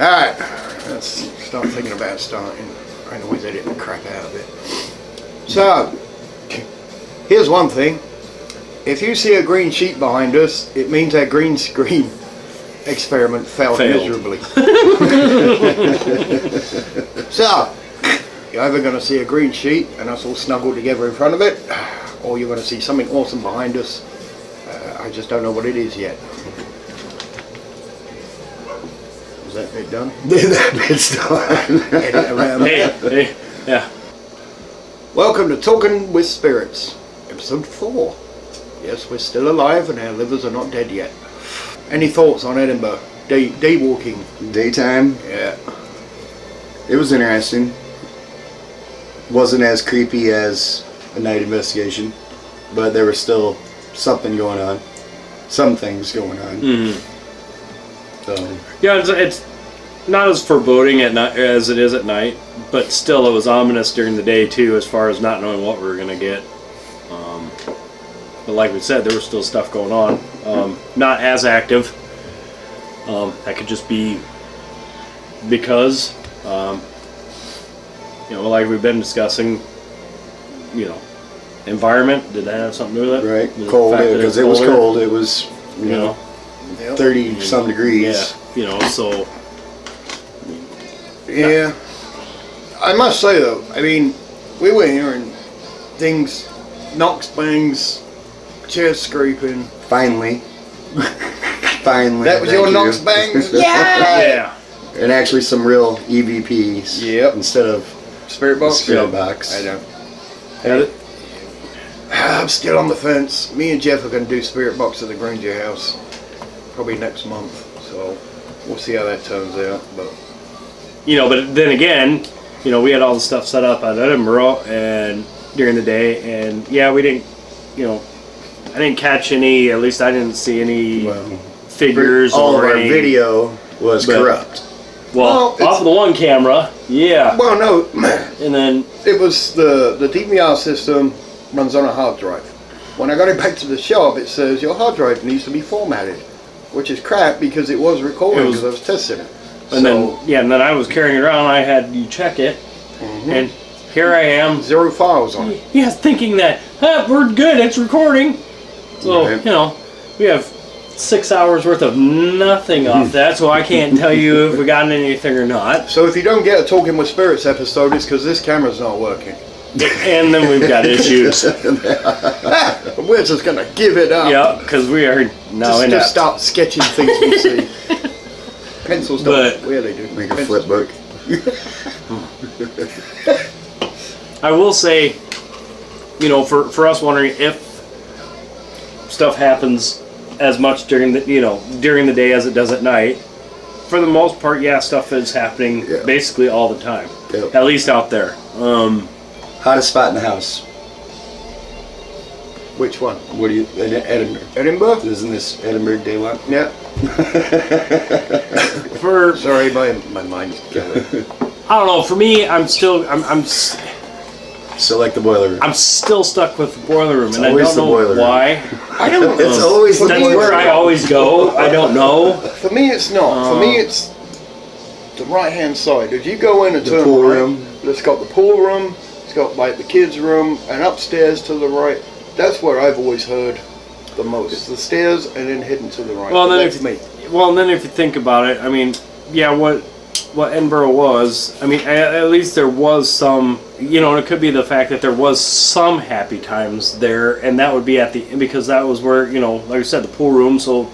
Alright, let's start thinking about starting. I can always edit the crap out of it. So, here's one thing. If you see a green sheet behind us, it means our green screen experiment failed. Miserably. So, you're either going to see a green sheet and us all snuggled together in front of it, or you're going to see something awesome behind us. I just don't know what it is yet. Is that bit done? That bit's done. Edit around Hey, yeah. Welcome to Talking with Spirits, episode 4. Yes, we're still alive and our livers are not dead yet. Any thoughts on Edinburgh? Day walking? Daytime. Yeah. It was interesting. Wasn't as creepy as a night investigation, but there was still something going on. Some things going on. Mm-hmm. So. Yeah, it's not as foreboding at night as it is at night, but still it was ominous during the day too, as far as not knowing what we were gonna get. But like we said, there was still stuff going on. Not as active. That could just be because, like we've been discussing, environment. Did that have something to do with it? Right, cold, because it was cold. It was, 30 some degrees. Yeah, so. Yeah. I must say though, I mean, we were hearing things, knocks, bangs, chairs scraping. Finally. Finally. That was your knocks, bangs? Yeah. And actually some real EVPs. Yep. Instead of Spirit box? Spirit box. I know. Yeah. I'm still on the fence. Me and Jeff are going to do Spirit Box at the Grange house probably next month, so we'll see how that turns out. But but then again, we had all the stuff set up at Edinburgh and during the day, and we didn't, I didn't catch any. At least I didn't see any figures. All or of our any, video was corrupt. Well, off of the one camera, yeah. Well, no, And then it was the DVR system runs on a hard drive. When I got it back to the shop, it says your hard drive needs to be formatted, which is crap because it was recording because I was testing it. And then I was carrying it around. I had you check it, and here I am, 0 files on it. Yeah, thinking that we're good. It's recording. So we have 6 hours worth of nothing off that. So I can't tell you if we got anything or not. So if you don't get a Talking with Spirits episode, it's because this camera's not working. And then we've got issues. We're just gonna give it up. Yeah, because we are now in just start sketching things we see. Pencils don't. Yeah, they do. Make a flip book. I will say, for us wondering if stuff happens as much during the day as it does at night. For the most part, stuff is happening basically all the time. Yep. At least out there. Hottest spot in the house. Which one? What do you? Edinburgh. Edinburgh? Isn't this Edinburgh Daywalk? Yeah. Sorry, my mind's killing. I don't know. For me, I'm still like the boiler room. I'm still stuck with the boiler room, and I always don't know why. I don't. It's always the That's boiler where I always go. I don't know. For me, it's not. For me, it's the right-hand side. If you go in and turn pool right, room. it's got the pool room. It's got like the kids' room, and upstairs to the right. That's where I've always heard the most. It's the stairs, and then heading to the right. Well, then That's if you think about it, I mean, what Edinburgh was. I mean, at least there was some. It could be the fact that there was some happy times there, and that would be because that was where like I said, the pool room. So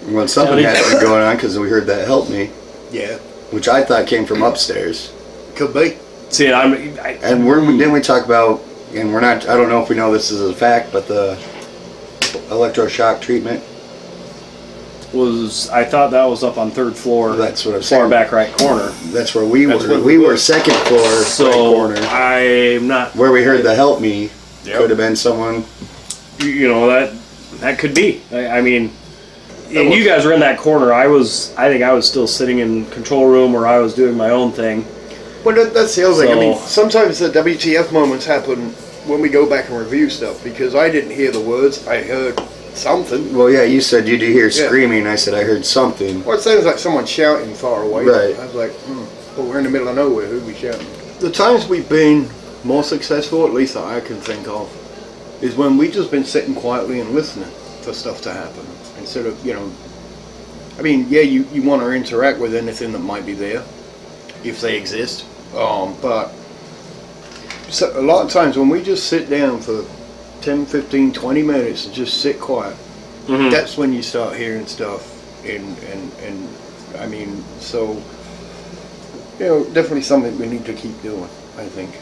when something had been going on, because we heard that help me. Yeah. Which I thought came from upstairs. Could be. See, didn't we talk about? And we're not. I don't know if we know this is a fact, but the electroshock treatment I thought that was up on 3rd floor. That's what I'm far saying. back right corner. That's where we That's were. where We were 2nd floor, So right corner. I'm not. Where we heard the help me could have been someone. That could be. I mean, and you guys were in that corner. I think I was still sitting in control room where I was doing my own thing. Well, that's the other thing. I mean, sometimes the WTF moments happen when we go back and review stuff because I didn't hear the words. I heard something. Well, yeah, you said you do hear screaming. I said I heard something. Well, it sounds like someone shouting far away. Right. I was like, well, we're in the middle of nowhere. Who'd be shouting? The times we've been more successful, at least that I can think of, is when we just been sitting quietly and listening for stuff to happen. Instead of, I mean, yeah, you want to interact with anything that might be there, if they exist. But so a lot of times when we just sit down for 10, 15, 20 minutes and just sit quiet, that's when you start hearing stuff. And I mean, so, definitely something we need to keep doing, I think.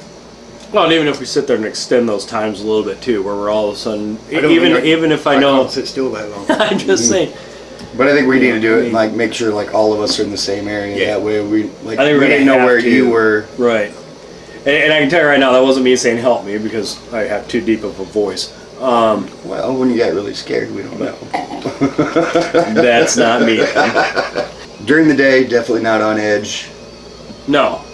Well, and even if we sit there and extend those times a little bit too, where we're all of a sudden, even if I know, can't sit still that long. I'm just saying. But I think we need to do it and like make sure like all of us are in the same area. Yeah. That way we like I think we didn't know where you were. Right. And I can tell you right now, that wasn't me saying help me because I have too deep of a voice. Well, when you got really scared, we don't know. That's not me. During the day, definitely not on edge. No.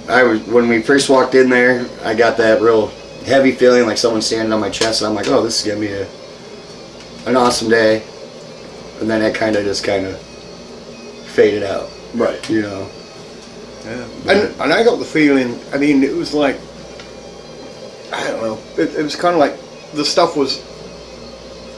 I was when we first walked in there, I got that real heavy feeling like someone standing on my chest, and I'm like, oh, this is gonna be an awesome day. And then it kind of faded out. Right. Yeah. And I got the feeling, I mean, it was like, I don't know, it was kind of like the stuff was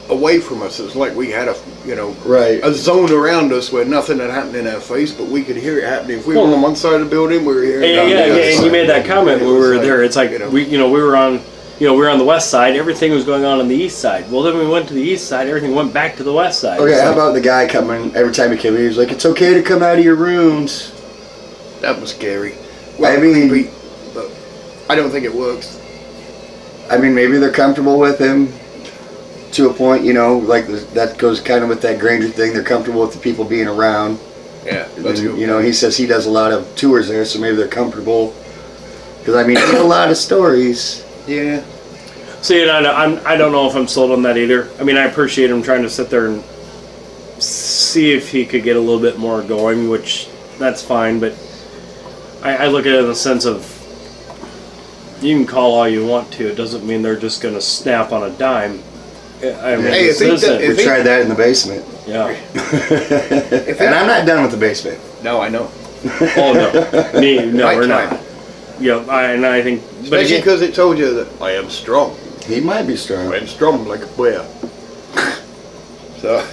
away from us. It was like we had a zone around us where nothing had happened in our face, but we could hear it happening. If we were on one side of the building, we were hearing it on the other and side. you made that comment when we were there. It's like, we were on the west side, everything was going on the east side. Well, then we went to the east side, everything went back to the west side. Okay, how about the guy coming, every time he came in, he was like, it's okay to come out of your rooms. That was scary. Well, I mean, creepy, but I don't think it works. I mean, maybe they're comfortable with him to a point, like that goes kind of with that Granger thing. They're comfortable with the people being around. Yeah, that's good. He says he does a lot of tours there, so maybe they're comfortable. Because, I mean, he a lot of stories. Yeah. See, and I don't know if I'm sold on that either. I mean, I appreciate him trying to sit there and see if he could get a little bit more going, which that's fine, but I look at it in the sense of you can call all you want to. It doesn't mean they're just going to snap on a dime. I mean, Hey, we tried that in the basement. Yeah. And I'm not done with the basement. No, I know. Oh, no. We're not. Yeah, I think... Especially because it told you that I am strong. He might be strong. I am strong like a bear. So...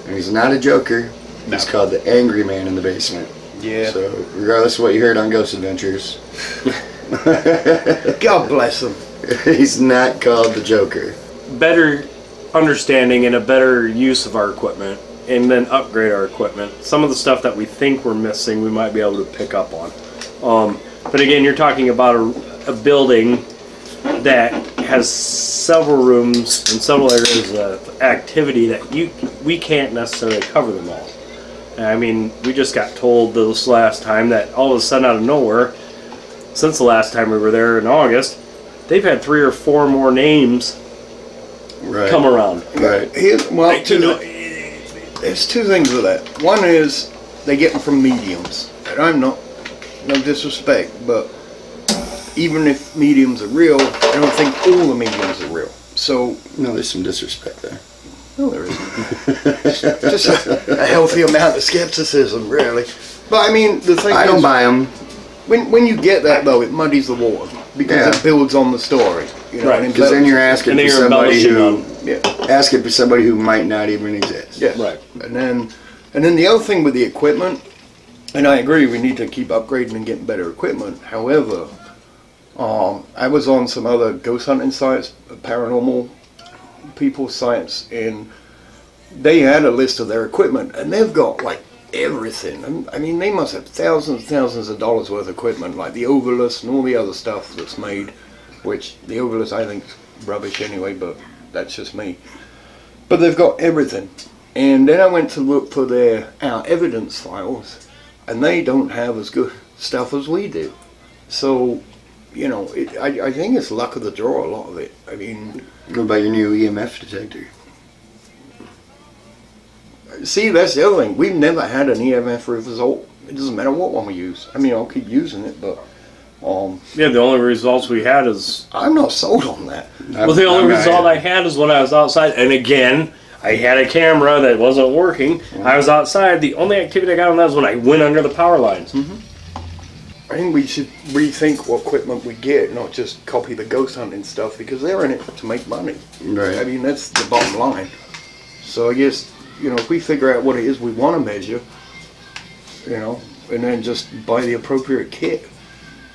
And he's not a joker. No. He's called the Angry Man in the Basement. Yeah. So, regardless of what you heard on Ghost Adventures... God bless him. He's not called the Joker. Better understanding and a better use of our equipment, and then upgrade our equipment. Some of the stuff that we think we're missing, we might be able to pick up on. But again, you're talking about a building that has several rooms and several areas of activity that we can't necessarily cover them all. I mean, we just got told this last time that all of a sudden out of nowhere, since the last time we were there in August, they've had 3 or 4 more names come around. Right. There's 2 things with that. One is they get them from mediums. And I'm no disrespect, but even if mediums are real, I don't think all the mediums are real. So no, there's some disrespect there. No, there isn't. Just a healthy amount of skepticism, really. But I mean, the thing I don't buy them. When you get that though, it muddies the water because it builds on the story. Right. Because then you're asking for somebody who asking for somebody who might not even exist. Yeah. Right. And then the other thing with the equipment, and I agree, we need to keep upgrading and getting better equipment. However, I was on some other ghost hunting sites, paranormal people's sites, and they had a list of their equipment, and they've got like everything. I mean, they must have thousands of dollars worth of equipment, like the Ovilus and all the other stuff that's made, which the Ovilus I think is rubbish anyway, but that's just me. But they've got everything. And then I went to look for our evidence files, and they don't have as good stuff as we do. So, I think it's luck of the draw, a lot of it. I mean... What about your new EMF detector? See, that's the other thing. We've never had an EMF result. It doesn't matter what one we use. I mean, I'll keep using it, but Yeah, the only results we had is... I'm not sold on that. Well, the only result I had is when I was outside. And again, I had a camera that wasn't working. I was outside. The only activity I got on that was when I went under the power lines. I think we should rethink what equipment we get, not just copy the ghost hunting stuff, because they're in it to make money. Right. I mean, that's the bottom line. So I guess, you know, if we figure out what it is we want to measure, you know, and then just buy the appropriate kit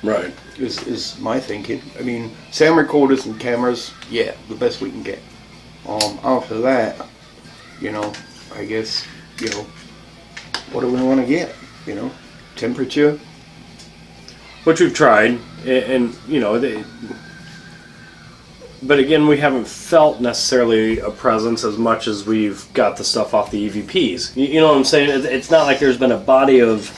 Right. is my thinking. I mean, sound recorders and cameras, yeah, the best we can get. After that, you know, I guess, you know, what do we want to get? You know, temperature. Which we've tried, and you know, but again, we haven't felt necessarily a presence as much as we've got the stuff off the EVPs. You know what I'm saying? It's not like there's been a body of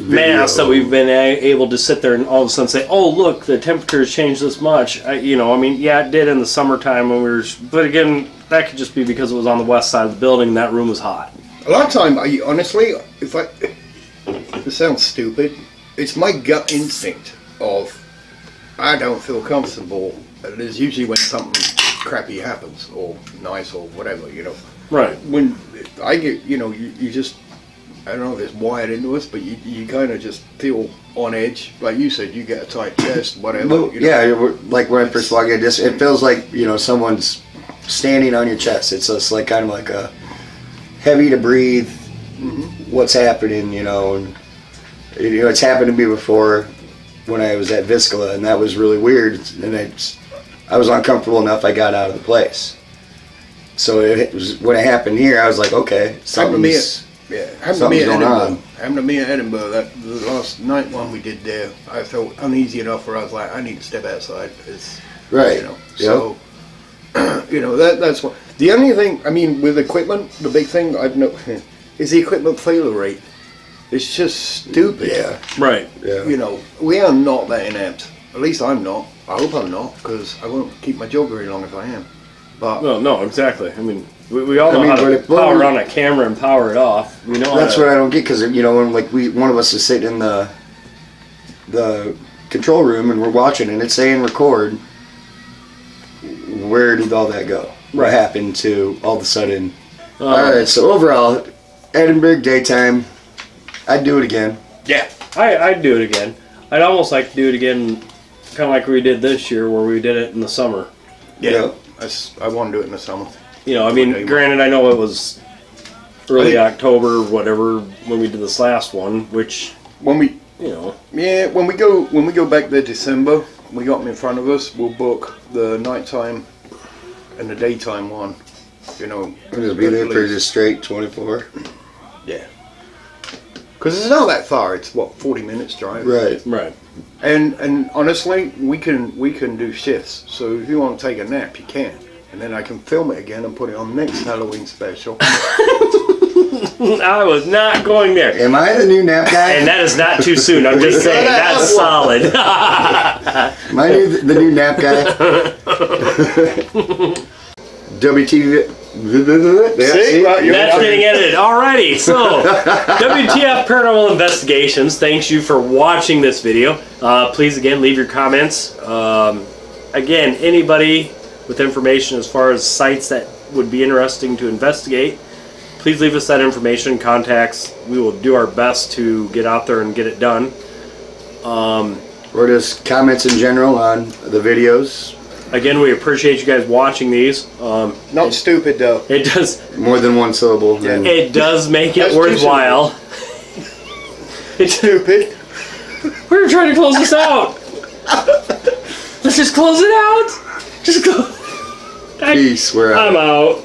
mass that we've been able to sit there and all of a sudden say, "Oh, look, the temperature's changed this much." You know, I mean, yeah, it did in the summertime when we were, but again, that could just be because it was on the west side of the building and that room was hot. A lot of time, honestly, this sounds stupid. It's my gut instinct of I don't feel comfortable. And it's usually when something crappy happens or nice or whatever, you know. Right. When I get, you know, you just, I don't know if it's wired into us, but you kind of just feel on edge. Like you said, you get a tight chest, whatever. Well, you know. yeah, like when I first walk in, it feels like, you know, someone's standing on your chest. It's just like kind of like a heavy to breathe. What's happening, you know? And, you know, it's happened to me before when I was at Viscala, and that was really weird. And I was uncomfortable enough. I got out of the place. So when it happened here, I was like, okay, something's happened to me at going Edinburgh. on. Happened to me at Edinburgh. The last night one we did there, I felt uneasy enough where I was like, I need to step outside. Right. You know, so you know that's what. The only thing, I mean, with equipment, the big thing I've noticed is the equipment failure rate. It's just stupid. Yeah. Right. Yeah. You know, we are not that inept. At least I'm not. I hope I'm not, because I won't keep my job very long if I am. But Well, no, exactly. I mean, we all know how to power on a camera and power it off. We know That's how to, what I don't get, because, you know, when like one of us is sitting in the control room and we're watching and it's saying record, where did all that go? What happened to all of a sudden? All right, so overall, Edinburgh daytime, I'd do it again. yeah, I'd do it again. I'd almost like to do it again, kind of like we did this year, where we did it in the summer. yeah. I want to do it in the summer. You know, I mean, granted, I know it was early October, whatever, when we did this last one, which, When we you know, Yeah, when we go back there December, we got them in front of us. We'll book the nighttime and the daytime one. You know, We'll just be there for just straight 24. yeah. Because it's not that far. It's what 40 minutes drive. Right. right. And honestly, we can do shifts. So if you want to take a nap, you can. And then I can film it again and put it on next Halloween special. I was not going there. Am I the new nap guy? And that is not too soon. I'm just saying, that's solid. Am I the new nap guy? WTF. See? Right, That's getting edited. Alrighty, so WTF Paranormal Investigations, thanks you for watching this video. Please, again, leave your comments. Again, anybody with information as far as sites that would be interesting to investigate, please leave us that information, contacts. We will do our best to get out there and get it done. Or just comments in general on the videos. Again, we appreciate you guys watching these. Not stupid though. It does. More than one syllable. Yeah. It does make it That's too worthwhile. It's stupid. We're trying to close this out. Let's just close it out. Just go. Peace. We're out. I'm out.